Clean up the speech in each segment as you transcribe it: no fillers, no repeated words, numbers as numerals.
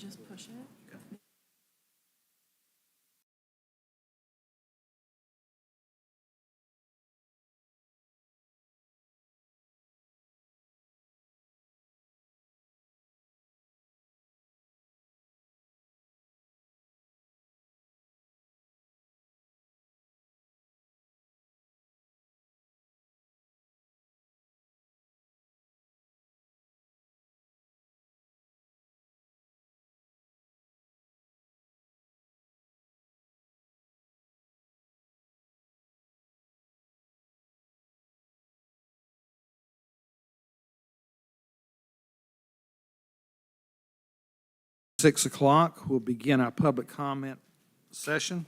just push it. Six o'clock, we'll begin our public comment session.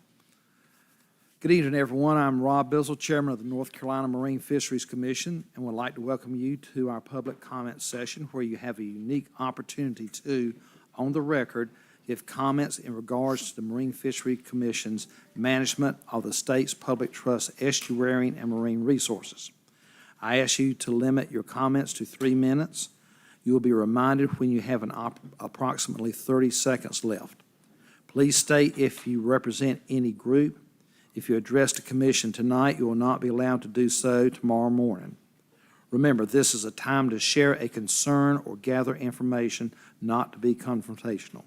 Good evening, everyone. I'm Rob Bizzle, Chairman of the North Carolina Marine Fisheries Commission, and would like to welcome you to our public comment session where you have a unique opportunity to, on the record, give comments in regards to the Marine Fisheries Commission's management of the state's public trust estuarine and marine resources. I ask you to limit your comments to 3 minutes. You will be reminded when you have approximately 30 seconds left. Please state if you represent any group. If you address the commission tonight, you will not be allowed to do so tomorrow morning. Remember, this is a time to share a concern or gather information, not to be confrontational.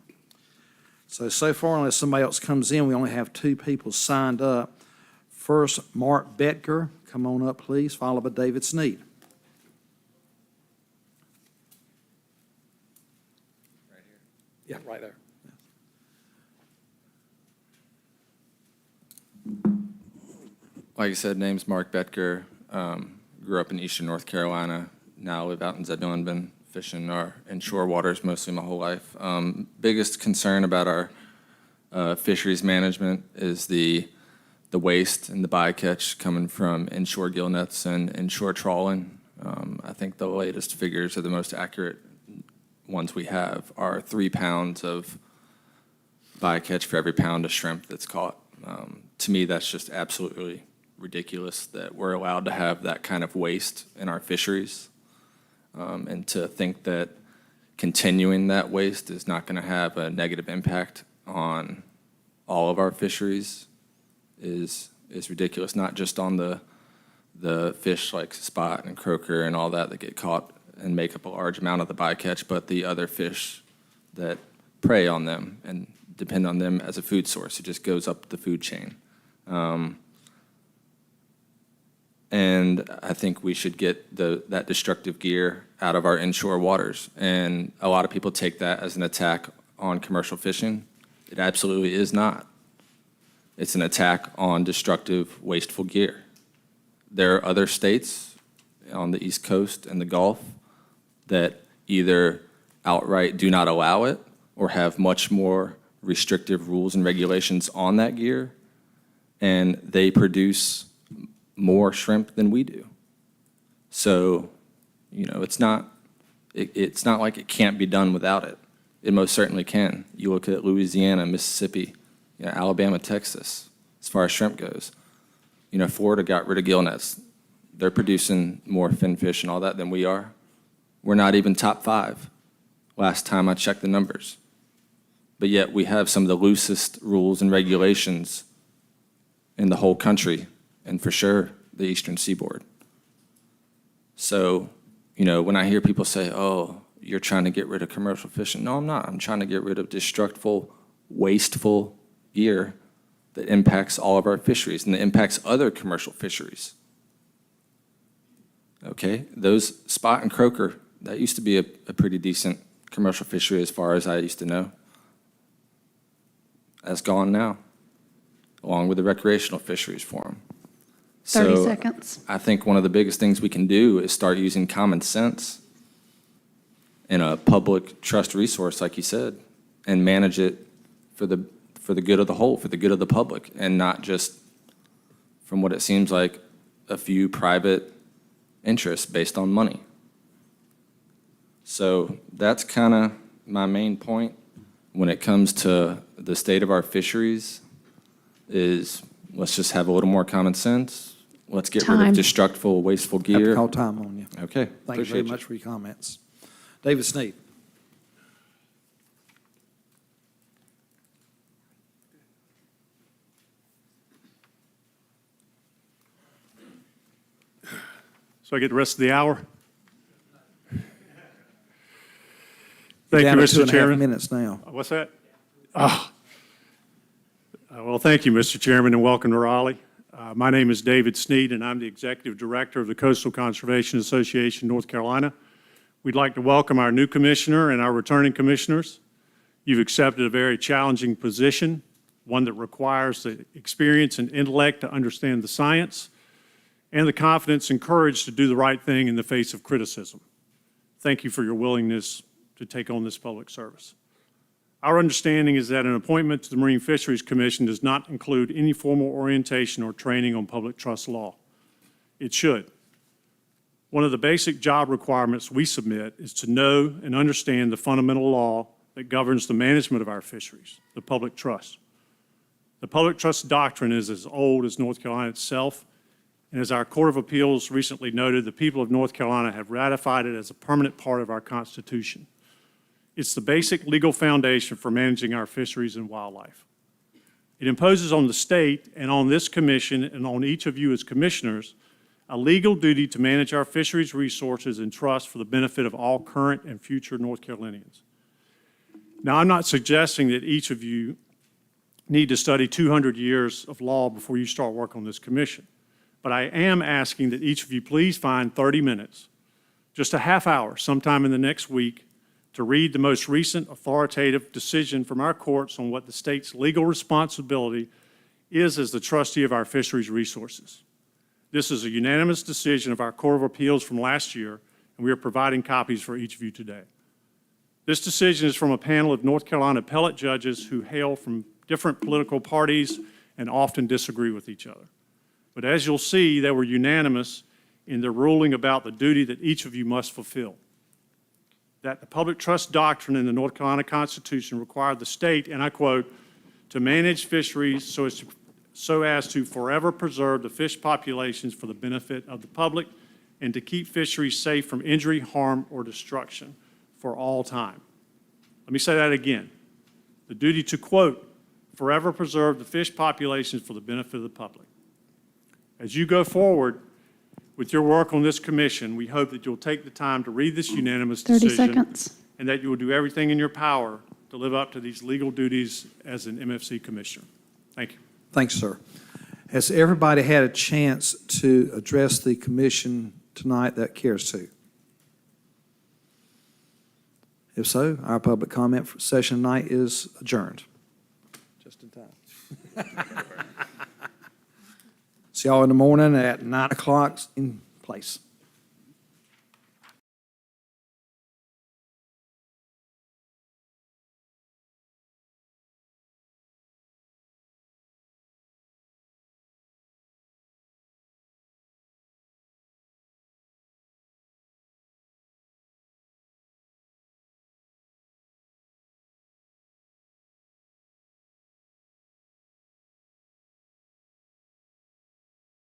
So far, unless somebody else comes in, we only have 2 people signed up. First, Mark Betker, come on up, please, followed by David Sneed. Yeah, right there. Like I said, name's Mark Betker. Grew up in eastern North Carolina. Now live out in Zebulon. Been fishing our inshore waters mostly my whole life. Biggest concern about our fisheries management is the waste and the bycatch coming from inshore gill nets and inshore trawling. I think the latest figures are the most accurate ones we have are 3 pounds of bycatch for every pound of shrimp that's caught. To me, that's just absolutely ridiculous that we're allowed to have that kind of waste in our fisheries. And to think that continuing that waste is not going to have a negative impact on all of our fisheries is ridiculous, not just on the fish like spot and croaker and all that get caught and make up a large amount of the bycatch, but the other fish that prey on them and depend on them as a food source. It just goes up the food chain. And I think we should get that destructive gear out of our inshore waters. And a lot of people take that as an attack on commercial fishing. It absolutely is not. It's an attack on destructive, wasteful gear. There are other states on the East Coast and the Gulf that either outright do not allow it or have much more restrictive rules and regulations on that gear, and they produce more shrimp than we do. So, it's not like it can't be done without it. It most certainly can. You look at Louisiana, Mississippi, Alabama, Texas, as far as shrimp goes. Florida got rid of gill nets. They're producing more finfish and all that than we are. We're not even top 5 last time I checked the numbers. But yet we have some of the loosest rules and regulations in the whole country, and for sure the eastern seaboard. So, when I hear people say, oh, you're trying to get rid of commercial fishing. No, I'm not. I'm trying to get rid of destructive, wasteful gear that impacts all of our fisheries and that impacts other commercial fisheries. Okay, those spot and croaker, that used to be a pretty decent commercial fishery as far as I used to know. That's gone now, along with the recreational fisheries for them. 30 seconds. I think one of the biggest things we can do is start using common sense in a public trust resource, like you said, and manage it for the good of the whole, for the good of the public, and not just from what it seems like a few private interests based on money. So that's kind of my main point when it comes to the state of our fisheries is let's just have a little more common sense. Let's get rid of destructive, wasteful Have to gear. call time on you. Okay. Thank you very much for your comments. David Sneed. So I get the rest of the hour? You're Thank you, down to Mr. 2.5 Chairman. minutes now. What's that? Well, thank you, Mr. Chairman, and welcome to Raleigh. My name is David Sneed, and I'm the Executive Director of the Coastal Conservation Association, North Carolina. We'd like to welcome our new commissioner and our returning commissioners. You've accepted a very challenging position, one that requires the experience and intellect to understand the science, and the confidence and courage to do the right thing in the face of criticism. Thank you for your willingness to take on this public service. Our understanding is that an appointment to the Marine Fisheries Commission does not include any formal orientation or training on public trust law. It should. One of the basic job requirements we submit is to know and understand the fundamental law that governs the management of our fisheries, the public trust. The public trust doctrine is as old as North Carolina itself, and as our Court of Appeals recently noted, the people of North Carolina have ratified it as a permanent part of our Constitution. It's the basic legal foundation for managing our fisheries and wildlife. It imposes on the state and on this commission and on each of you as commissioners a legal duty to manage our fisheries resources and trust for the benefit of all current and future North Carolinians. Now, I'm not suggesting that each of you need to study 200 years of law before you start work on this commission, but I am asking that each of you please find 30 minutes, just a half hour sometime in the next week, to read the most recent authoritative decision from our courts on what the state's legal responsibility is as the trustee of our fisheries resources. This is a unanimous decision of our Court of Appeals from last year, and we are providing copies for each of you today. This decision is from a panel of North Carolina appellate judges who hail from different political parties and often disagree with each other. But as you'll see, they were unanimous in their ruling about the duty that each of you must fulfill. That the public trust doctrine in the North Carolina Constitution required the state, and I quote, to manage fisheries so as to forever preserve the fish populations for the benefit of the public and to keep fisheries safe from injury, harm, or destruction for all time. Let me say that again. The duty to, quote, forever preserve the fish populations for the benefit of the public. As you go forward with your work on this commission, we hope that you'll take the time to read this unanimous 30 decision seconds. and that you will do everything in your power to live up to these legal duties as an MFC commissioner. Thank you. Thanks, sir. Has everybody had a chance to address the commission tonight that cares to? If so, our public comment session tonight is adjourned. Just in time. See y'all in the morning at 9 o'clock in place.